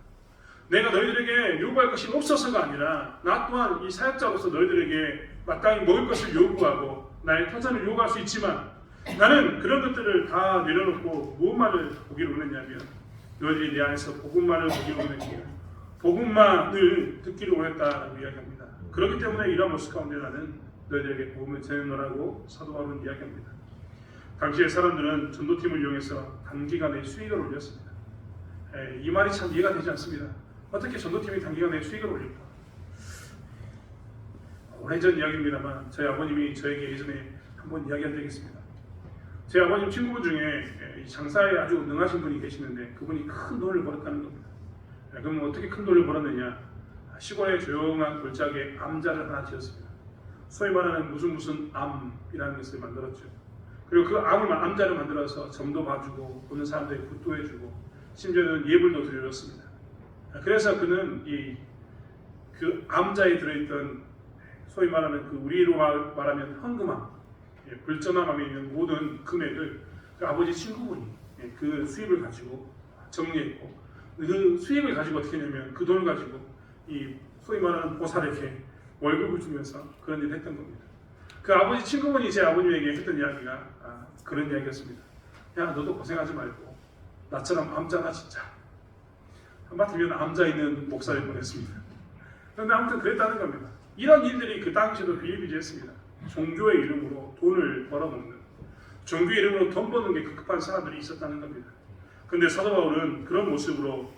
A: 내가 너희들에게 요구할 것이 없어서가 아니라 나 또한 이 사역자로서 너희들에게 마땅히 먹을 것을 요구하고 나의 터전을 요구할 수 있지만 나는 그런 것들을 다 내려놓고 무엇만을 보기로 원했냐면 너희들이 내 안에서 복음만을 보기로 원했기에 복음만을 듣기로 원했다라고 이야기합니다. 그렇기 때문에 이러한 모습 가운데 나는 너희들에게 복음을 전해노라고 사도 바울은 이야기합니다. 당시의 사람들은 전도팀을 이용해서 단기간에 수익을 올렸습니다. 이 말이 참 이해가 되지 않습니다. 어떻게 전도팀이 단기간에 수익을 올릴까? 오래전 이야기입니다만 저희 아버님이 저에게 예전에 한번 이야기한 적이 있습니다. 제 아버님 친구분 중에 장사에 아주 능하신 분이 계시는데 그분이 큰 돈을 벌었다는 겁니다. 그럼 어떻게 큰 돈을 벌었느냐? 시골의 조용한 골짜기에 암자를 하나 지었습니다. 소위 말하는 무슨 암이라는 것을 만들었죠. 그리고 그 암자를 만들어서 점도 봐주고 보는 사람들에게 굿도 해주고 심지어는 예불도 드렸습니다. 그래서 그는 그 암자에 들어있던 소위 말하는 그 우리로 말하면 헌금함, 불전함함에 있는 모든 금액을 그 아버지 친구분이 그 수입을 가지고 정리했고 그 수입을 가지고 어떻게 했냐면 그 돈을 가지고 이 소위 말하는 보살에게 월급을 주면서 그런 일을 했던 겁니다. 그 아버지 친구분이 제 아버님에게 했던 이야기가 그런 이야기였습니다. 야 너도 고생하지 말고 나처럼 암자나 진짜 한마디면 암자 있는 목사를 보냈습니다. 그런데 아무튼 그랬다는 겁니다. 이런 일들이 그 당시에도 비일비재했습니다. 종교의 이름으로 돈을 벌어먹는 종교의 이름으로 돈 버는 게 급급한 사람들이 있었다는 겁니다. 그런데 사도 바울은 그런 모습으로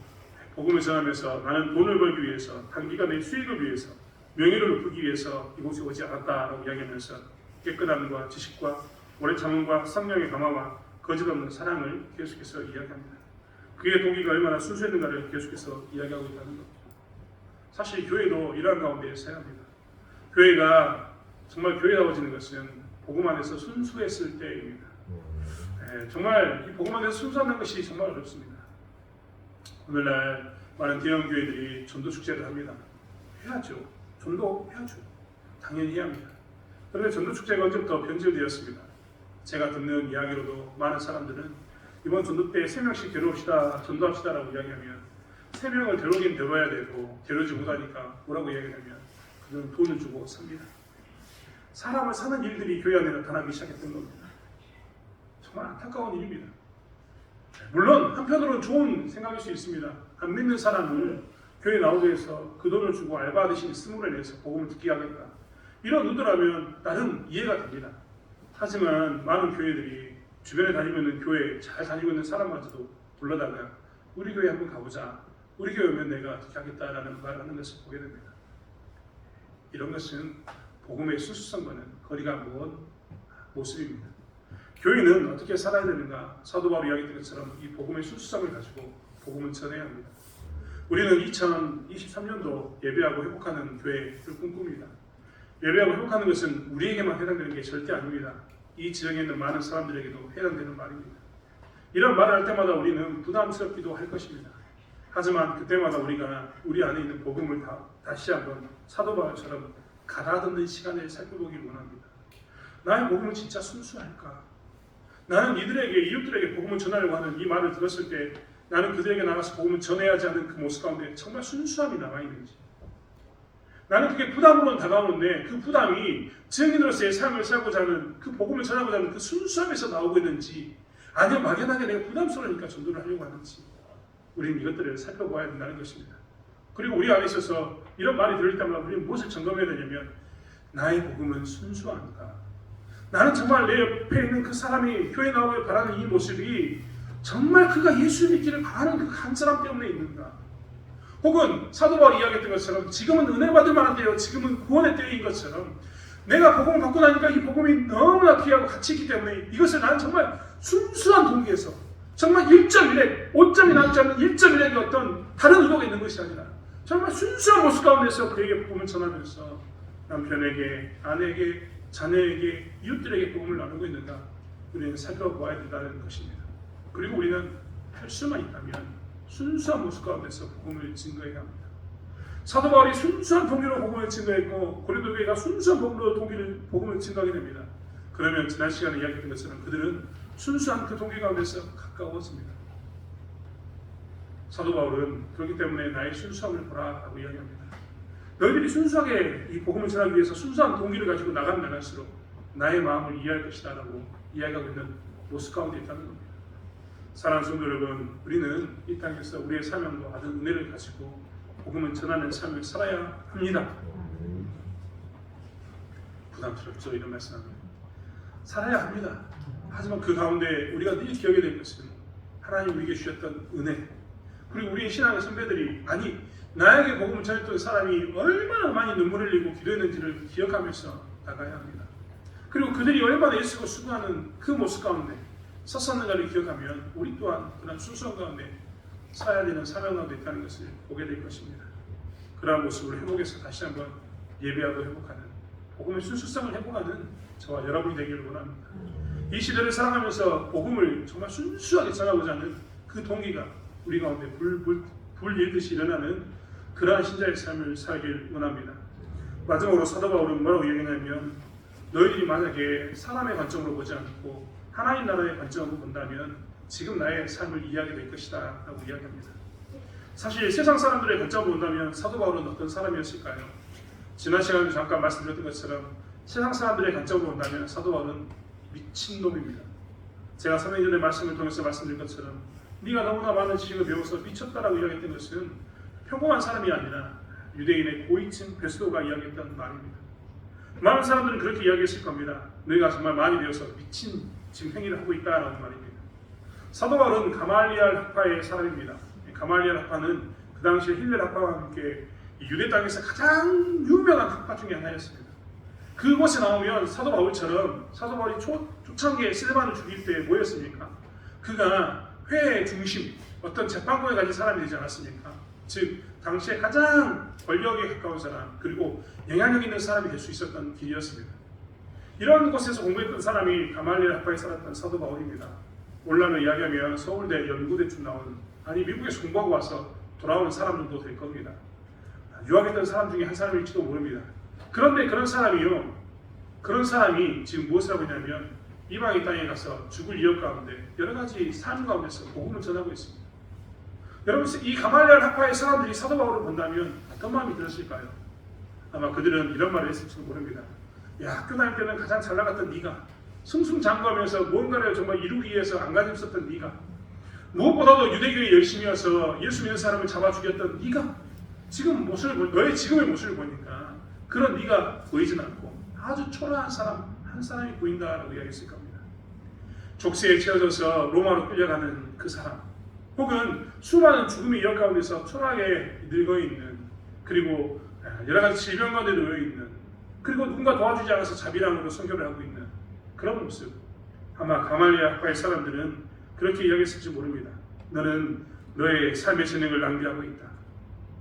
A: 복음을 전하면서 나는 돈을 벌기 위해서 단기간의 수익을 위해서 명예를 높이기 위해서 이곳에 오지 않았다라고 이야기하면서 깨끗함과 지식과 오래 참음과 성령의 감화와 거짓 없는 사랑을 계속해서 이야기합니다. 그의 동기가 얼마나 순수했는가를 계속해서 이야기하고 있다는 겁니다. 사실 교회도 이러한 가운데 있어야 합니다. 교회가 정말 교회다워지는 것은 복음 안에서 순수했을 때입니다. 정말 이 복음 안에서 순수하는 것이 정말 어렵습니다. 오늘날 많은 대형 교회들이 전도 축제를 합니다. 해야죠. 전도해야죠. 당연히 해야 합니다. 그런데 전도 축제가 언제부터 변질되었습니다. 제가 듣는 이야기로도 많은 사람들은 이번 전도 때 3명씩 데려옵시다, 전도합시다라고 이야기하면 3명을 데려오긴 데려와야 되고 데려오지 못하니까 뭐라고 이야기하냐면 그들은 돈을 주고 삽니다. 사람을 사는 일들이 교회 안에 나타나기 시작했던 겁니다. 정말 안타까운 일입니다. 물론 한편으로는 좋은 생각일 수 있습니다. 안 믿는 사람을 교회 나오게 해서 그 돈을 주고 알바하듯이 스물에 내서 복음을 듣게 하겠다. 이런 의도라면 나름 이해가 됩니다. 하지만 많은 교회들이 주변에 다니면 교회 잘 다니고 있는 사람마저도 불러다가 우리 교회 한번 가보자. 우리 교회 오면 내가 어떻게 하겠다라는 말을 하는 것을 보게 됩니다. 이런 것은 복음의 순수성과는 거리가 먼 모습입니다. 교회는 어떻게 살아야 되는가? 사도 바울이 이야기했던 것처럼 이 복음의 순수성을 가지고 복음을 전해야 합니다. 우리는 2023년도 예배하고 회복하는 교회를 꿈꿉니다. 예배하고 회복하는 것은 우리에게만 해당되는 게 절대 아닙니다. 이 지역에 있는 많은 사람들에게도 해당되는 말입니다. 이런 말을 할 때마다 우리는 부담스럽기도 할 것입니다. 하지만 그때마다 우리가 우리 안에 있는 복음을 다시 한번 사도 바울처럼 가다듬는 시간을 살펴보길 원합니다. 나의 복음은 진짜 순수할까? 나는 이들에게, 이웃들에게 복음을 전하려고 하는 이 말을 들었을 때 나는 그들에게 나가서 복음을 전해야 하지 않은 그 모습 가운데 정말 순수함이 남아있는지, 나는 그게 부담으로는 다가오는데 그 부담이 증인으로서의 삶을 살고자 하는, 그 복음을 전하고자 하는 그 순수함에서 나오고 있는지, 아니면 막연하게 내가 부담스러우니까 전도를 하려고 하는지, 우리는 이것들을 살펴봐야 된다는 것입니다. 그리고 우리 안에 있어서 이런 말이 들을 때마다 우리는 무엇을 점검해야 되냐면, 나의 복음은 순수한가? 나는 정말 내 옆에 있는 그 사람이 교회 나오길 바라는 이 모습이 정말 그가 예수 믿기를 바라는 그 한 사람 때문에 있는가? 혹은 사도 바울이 이야기했던 것처럼 지금은 은혜 받을 만한 때요, 지금은 구원의 때인 것처럼 내가 복음을 받고 나니까 이 복음이 너무나 귀하고 가치 있기 때문에 이것을 나는 정말 순수한 동기에서 정말 1.1핵, 5점이 남지 않는 1.1핵의 어떤 다른 의도가 있는 것이 아니라 정말 순수한 모습 가운데서 그에게 복음을 전하면서 남편에게, 아내에게, 자녀에게, 이웃들에게 복음을 나누고 있는가, 우리는 살펴보아야 된다는 것입니다. 그리고 우리는 할 수만 있다면 순수한 모습 가운데서 복음을 증거해야 합니다. 사도 바울이 순수한 동기로 복음을 증거했고 고린도 교회가 순수한 복음을 증거하게 됩니다. 그러면 지난 시간에 이야기했던 것처럼 그들은 순수한 그 동기 가운데서 가까워집니다. 사도 바울은 그렇기 때문에 나의 순수함을 보라 하고 이야기합니다. 너희들이 순수하게 이 복음을 전하기 위해서 순수한 동기를 가지고 나갈수록 나의 마음을 이해할 것이다 라고 이야기하고 있는 모습 가운데 있다는 겁니다. 사랑하는 성도 여러분, 우리는 이 땅에서 우리의 사명과 받은 은혜를 가지고 복음을 전하는 삶을 살아야 합니다. 부담스럽죠? 이런 말씀합니다. 살아야 합니다. 하지만 그 가운데 우리가 늘 기억해야 될 것은 하나님 우리에게 주셨던 은혜, 그리고 우리의 신앙의 선배들이, 아니 나에게 복음을 전했던 사람이 얼마나 많이 눈물을 흘리고 기도했는지를 기억하면서 나가야 합니다. 그리고 그들이 얼마나 애쓰고 수고하는 그 모습 가운데 섰었는가를 기억하면 우리 또한 그런 순수한 가운데 살아야 되는 사명 가운데 있다는 것을 보게 될 것입니다. 그러한 모습을 회복해서 다시 한번 예배하고 회복하는, 복음의 순수성을 회복하는 저와 여러분이 되기를 원합니다. 이 시대를 살아가면서 복음을 정말 순수하게 전하고자 하는 그 동기가 우리 가운데 불 일듯이 일어나는 그러한 신자의 삶을 살길 원합니다. 마지막으로 사도 바울은 뭐라고 얘기하냐면, 너희들이 만약에 사람의 관점으로 보지 않고 하나님 나라의 관점으로 본다면 지금 나의 삶을 이해하게 될 것이다 라고 이야기합니다. 사실 세상 사람들의 관점으로 본다면 사도 바울은 어떤 사람이었을까요? 지난 시간에 잠깐 말씀드렸던 것처럼 세상 사람들의 관점으로 본다면 사도 바울은 미친놈입니다. 제가 3년 전에 말씀을 통해서 말씀드린 것처럼 네가 너무나 많은 지식을 배워서 미쳤다라고 이야기했던 것은 평범한 사람이 아니라 유대인의 고위층 베스도가 이야기했던 말입니다. 많은 사람들은 그렇게 이야기했을 겁니다. 너희가 정말 많이 배워서 미친 지금 행위를 하고 있다라는 말입니다. 사도 바울은 가말리알 학파의 사람입니다. 가말리알 학파는 그 당시에 힐렐 학파와 함께 유대 땅에서 가장 유명한 학파 중에 하나였습니다. 그곳에 나오면 사도 바울처럼, 사도 바울이 초창기에 스데반을 죽일 때 뭐였습니까? 그가 회의 중심, 어떤 재판권에 가진 사람이 되지 않았습니까? 즉 당시에 가장 권력에 가까운 사람, 그리고 영향력 있는 사람이 될 수 있었던 길이었습니다. 이런 곳에서 공부했던 사람이 가말리엘 학파에 살았던 사도 바울입니다. 오늘날로 이야기하면 서울대, 연구대쯤 나온, 아니 미국에서 공부하고 와서 돌아오는 사람 정도 될 겁니다. 유학했던 사람 중에 한 사람일지도 모릅니다. 그런데 그런 사람이 지금 무엇을 하고 있냐면 이방의 땅에 가서 죽을 위협 가운데 여러 가지 삶 가운데서 복음을 전하고 있습니다. 여러분, 이 가말리엘 학파의 사람들이 사도 바울을 본다면 어떤 마음이 들었을까요? 아마 그들은 이런 말을 했을지도 모릅니다. 야, 학교 다닐 때는 가장 잘 나갔던 네가, 승승장구하면서 무언가를 정말 이루기 위해서 안가짐썼던 네가, 무엇보다도 유대교에 열심히 와서 예수 믿는 사람을 잡아 죽였던 네가 지금 너의 지금의 모습을 보니까 그런 네가 보이진 않고 아주 초라한 사람 한 사람이 보인다라고 이야기했을 겁니다. 족쇄에 채워져서 로마로 끌려가는 그 사람, 혹은 수많은 죽음의 역 가운데서 초라하게 늙어있는, 그리고 여러 가지 질병 가운데 놓여있는, 그리고 누군가 도와주지 않아서 자비랑으로 선교를 하고 있는 그런 모습. 아마 가말리엘 학파의 사람들은 그렇게 이야기했을지 모릅니다. 너는 너의 삶의 재능을 낭비하고 있다.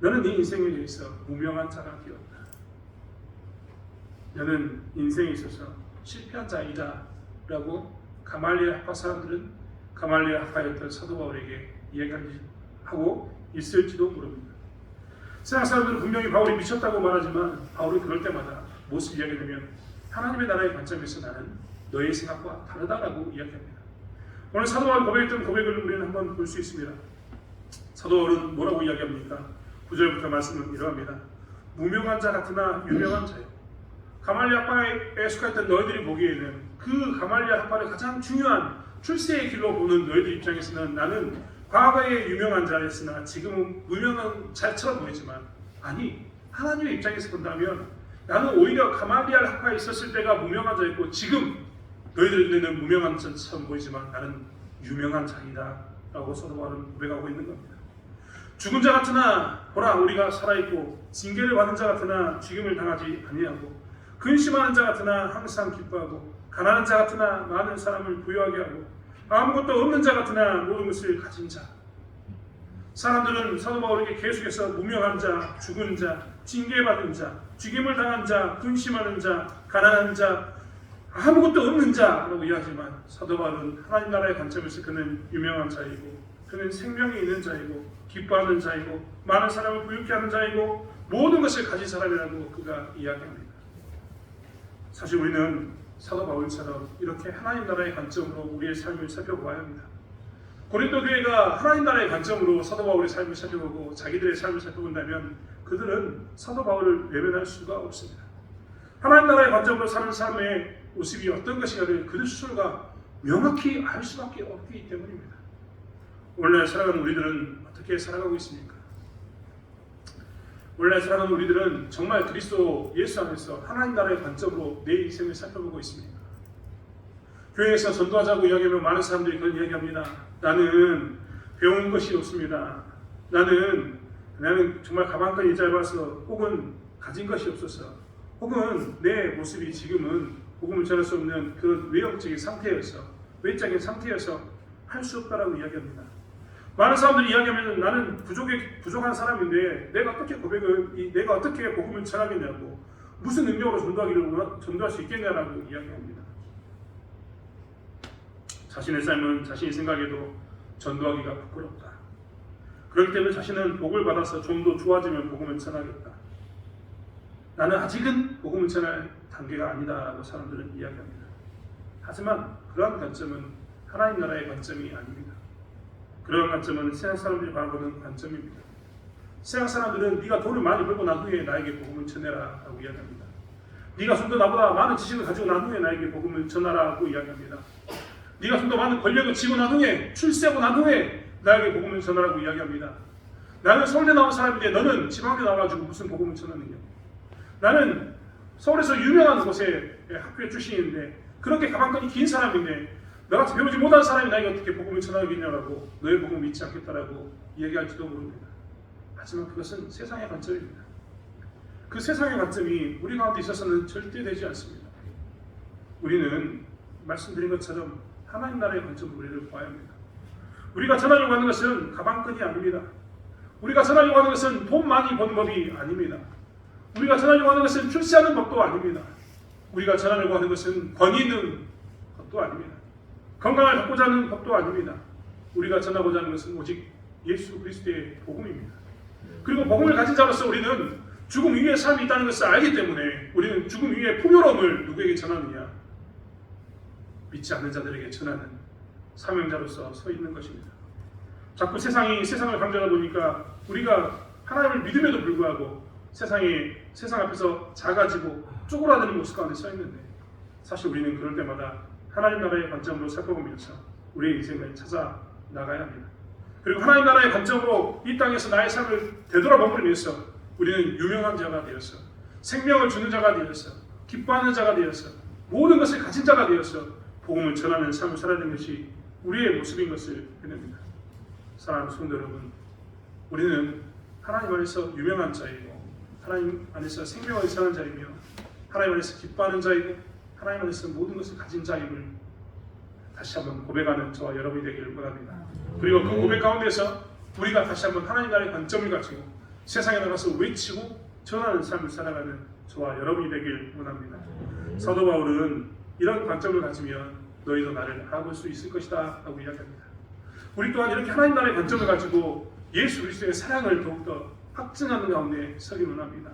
A: 너는 네 인생에 대해서 무명한 자가 되었다. 너는 인생에 있어서 실패한 자이다 라고 가말리엘 학파 사람들은 가말리엘 학파였던 사도 바울에게 이야기하고 있을지도 모릅니다. 세상 사람들은 분명히 바울이 미쳤다고 말하지만 바울은 그럴 때마다 무엇을 이야기하냐면 하나님의 나라의 관점에서 나는 너의 생각과 다르다라고 이야기합니다. 오늘 사도 바울이 고백했던 고백을 우리는 한번 볼 수 있습니다. 사도 바울은 뭐라고 이야기합니까? 9절부터 말씀을 이러합니다. 무명한 자 같으나 유명한 자요. 가말리엘 학파에 속했던 너희들이 보기에는 그 가말리엘 학파를 가장 중요한 출세의 길로 보는 너희들 입장에서는 나는 과거에 유명한 자였으나 지금은 무명한 자처럼 보이지만, 아니, 하나님의 입장에서 본다면 나는 오히려 가말리엘 학파에 있었을 때가 무명한 자였고 지금 너희들에게는 무명한 자처럼 보이지만 나는 유명한 자이다 라고 사도 바울은 고백하고 있는 겁니다. 죽은 자 같으나 보라 우리가 살아있고, 징계를 받은 자 같으나 죽임을 당하지 아니하고, 근심하는 자 같으나 항상 기뻐하고, 가난한 자 같으나 많은 사람을 부유하게 하고, 아무것도 없는 자 같으나 모든 것을 가진 자. 사람들은 사도 바울에게 계속해서 무명한 자, 죽은 자, 징계받은 자, 죽임을 당한 자, 근심하는 자, 가난한 자, 아무것도 없는 자라고 이야기하지만 사도 바울은 하나님 나라의 관점에서 그는 유명한 자이고, 그는 생명이 있는 자이고, 기뻐하는 자이고, 많은 사람을 부유케 하는 자이고, 모든 것을 가진 사람이라고 그가 이야기합니다. 사실 우리는 사도 바울처럼 이렇게 하나님 나라의 관점으로 우리의 삶을 살펴보아야 합니다. 고린도 교회가 하나님 나라의 관점으로 사도 바울의 삶을 살펴보고 자기들의 삶을 살펴본다면 그들은 사도 바울을 외면할 수가 없습니다. 하나님 나라의 관점으로 사는 삶의 모습이 어떤 것인가를 그들 스스로가 명확히 알 수밖에 없기 때문입니다. 오늘날 살아가는 우리들은 어떻게 살아가고 있습니까? 오늘날 살아가는 우리들은 정말 그리스도 예수 안에서 하나님 나라의 관점으로 내 인생을 살펴보고 있습니다. 교회에서 전도하자고 이야기하면 많은 사람들이 그런 이야기합니다. 나는 배운 것이 없습니다. 나는 정말 가방끈이 짧아서, 혹은 가진 것이 없어서, 혹은 내 모습이 지금은 복음을 전할 수 없는 그런 외형적인 상태여서, 외적인 상태여서 할 수 없다라고 이야기합니다. 많은 사람들이 이야기하면 나는 부족한 사람인데 내가 어떻게 복음을 전하겠냐고, 무슨 능력으로 전도할 수 있겠냐라고 이야기합니다. 자신의 삶은 자신이 생각해도 전도하기가 부끄럽다. 그렇기 때문에 자신은 복을 받아서 좀 더 좋아지면 복음을 전하겠다. 나는 아직은 복음을 전할 단계가 아니다라고 사람들은 이야기합니다. 하지만 그러한 관점은 하나님 나라의 관점이 아닙니다. 그런 관점은 세상 사람들이 바라보는 관점입니다. 세상 사람들은 네가 돈을 많이 벌고 난 후에 나에게 복음을 전해라 라고 이야기합니다. 네가 좀 더 나보다 많은 지식을 가지고 난 후에 나에게 복음을 전하라고 이야기합니다. 네가 좀 더 많은 권력을 쥐고 난 후에, 출세하고 난 후에 나에게 복음을 전하라고 이야기합니다. 나는 서울대 나온 사람인데 너는 지방대 나와가지고 무슨 복음을 전하느냐. 나는 서울에서 유명한 곳에 학교에 출신인데 그렇게 가방끈이 긴 사람인데 너같이 배우지 못한 사람이 나에게 어떻게 복음을 전하겠냐라고, 너의 복음을 믿지 않겠다라고 얘기할지도 모릅니다. 하지만 그것은 세상의 관점입니다. 그 세상의 관점이 우리 가운데 있어서는 절대 되지 않습니다. 우리는 말씀드린 것처럼 하나님 나라의 관점으로 우리를 봐야 합니다. 우리가 전하려고 하는 것은 가방끈이 아닙니다. 우리가 전하려고 하는 것은 돈 많이 버는 법이 아닙니다. 우리가 전하려고 하는 것은 출세하는 법도 아닙니다. 우리가 전하려고 하는 것은 권위 있는 것도 아닙니다. 건강을 갖고자 하는 법도 아닙니다. 우리가 전하고자 하는 것은 오직 예수 그리스도의 복음입니다. 그리고 복음을 가진 자로서 우리는 죽음 위에 삶이 있다는 것을 알기 때문에 우리는 죽음 위에 풍요로움을 누구에게 전하느냐? 믿지 않는 자들에게 전하는 사명자로서 서 있는 것입니다. 자꾸 세상을 강조하다 보니까 우리가 하나님을 믿음에도 불구하고 세상 앞에서 작아지고 쪼그라드는 모습 가운데 서 있는데, 사실 우리는 그럴 때마다 하나님 나라의 관점으로 살펴보면서 우리의 인생을 찾아 나가야 합니다. 그리고 하나님 나라의 관점으로 이 땅에서 나의 삶을 되돌아보면서 우리는 유명한 자가 되어서, 생명을 주는 자가 되어서, 기뻐하는 자가 되어서, 모든 것을 가진 자가 되어서 복음을 전하는 삶을 살아야 되는 것이 우리의 모습인 것을 믿습니다. 사랑하는 성도 여러분, 우리는 하나님 안에서 유명한 자이고 하나님 안에서 생명을 사는 자이며 하나님 안에서 기뻐하는 자이고 하나님 안에서 모든 것을 가진 자임을 다시 한번 고백하는 저와 여러분이 되기를 원합니다. 그리고 그 고백 가운데서 우리가 다시 한번 하나님 나라의 관점을 가지고 세상에 나가서 외치고 전하는 삶을 살아가는 저와 여러분이 되길 원합니다. 사도 바울은 이런 관점을 가지면 너희도 나를 알아볼 수 있을 것이다 라고 이야기합니다. 우리 또한 이렇게 하나님 나라의 관점을 가지고 예수 그리스도의 사랑을 더욱더 확증하는 가운데 서기 원합니다.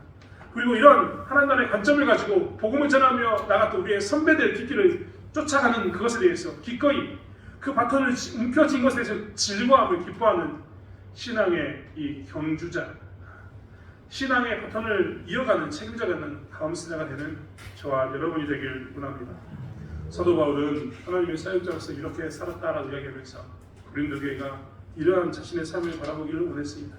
A: 그리고 이런 하나님 나라의 관점을 가지고 복음을 전하며 나갔던 우리의 선배들의 뒷길을 쫓아가는 그것에 대해서 기꺼이 그 바톤을 움켜쥔 것에 대해서 즐거워하고 기뻐하는 신앙의 이 경주자, 신앙의 바톤을 이어가는 책임자가 되는 다음세대가 되는 저와 여러분이 되길 원합니다. 사도 바울은 하나님의 사역자로서 이렇게 살았다라고 이야기하면서 고린도 교회가 이러한 자신의 삶을 바라보기를 원했습니다.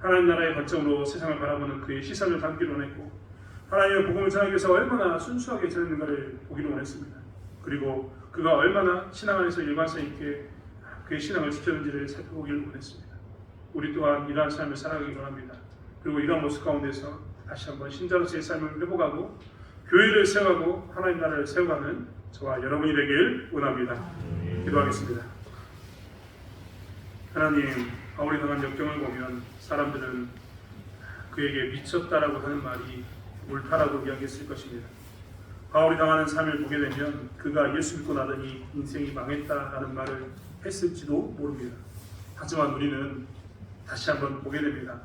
A: 하나님 나라의 관점으로 세상을 바라보는 그의 시선을 담기를 원했고 하나님의 복음을 전하기 위해서 얼마나 순수하게 전했는가를 보기를 원했습니다. 그리고 그가 얼마나 신앙 안에서 일관성 있게 그의 신앙을 지켰는지를 살펴보기를 원했습니다. 우리 또한 이러한 삶을 살아가기 원합니다. 그리고 이러한 모습 가운데서 다시 한번 신자로서의 삶을 회복하고 교회를 세워가고 하나님 나라를 세워가는 저와 여러분이 되길 원합니다. 기도하겠습니다. 하나님, 바울이 당한 역경을 보면 사람들은 그에게 미쳤다라고 하는 말이 옳다라고 이야기했을 것입니다. 바울이 당하는 삶을 보게 되면 그가 예수 믿고 나더니 인생이 망했다라는 말을 했을지도 모릅니다. 하지만 우리는 다시 한번 보게 됩니다.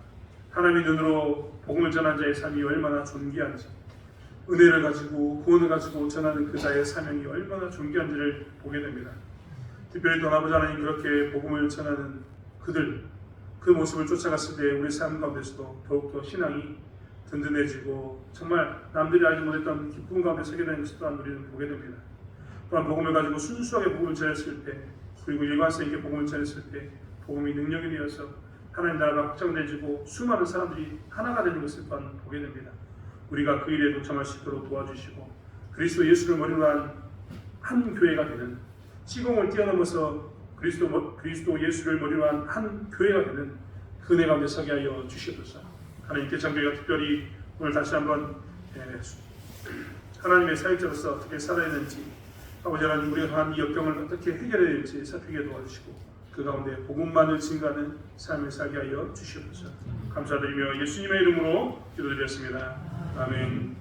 A: 하나님의 눈으로 복음을 전한 자의 삶이 얼마나 존귀한지, 은혜를 가지고 구원을 가지고 전하는 그 자의 사명이 얼마나 존귀한지를 보게 됩니다. 특별히 또 아버지 하나님, 그렇게 복음을 전하는 그들, 그 모습을 쫓아갔을 때 우리 삶 가운데서도 더욱더 신앙이 든든해지고 정말 남들이 알지 못했던 기쁨 가운데 서게 되는 것을 또한 우리는 보게 됩니다. 또한 복음을 가지고 순수하게 복음을 전했을 때, 그리고 일관성 있게 복음을 전했을 때 복음이 능력이 되어서 하나님 나라가 확장되지고 수많은 사람들이 하나가 되는 것을 또한 보게 됩니다. 우리가 그 일에 동참할 수 있도록 도와주시고 그리스도 예수를 머리로 한 교회가 되는, 시공을 뛰어넘어서 그리스도 예수를 머리로 한 교회가 되는 그 은혜 가운데 서게 하여 주시옵소서. 하나님, 개창교회가 특별히 오늘 다시 한번 하나님의 사역자로서 어떻게 살아야 되는지, 아버지 하나님, 우리가 당한 이 역경을 어떻게 해결해야 될지 살피게 도와주시고 그 가운데 복음만을 증가하는 삶을 살게 하여 주시옵소서. 감사드리며 예수님의 이름으로 기도드렸습니다. 아멘.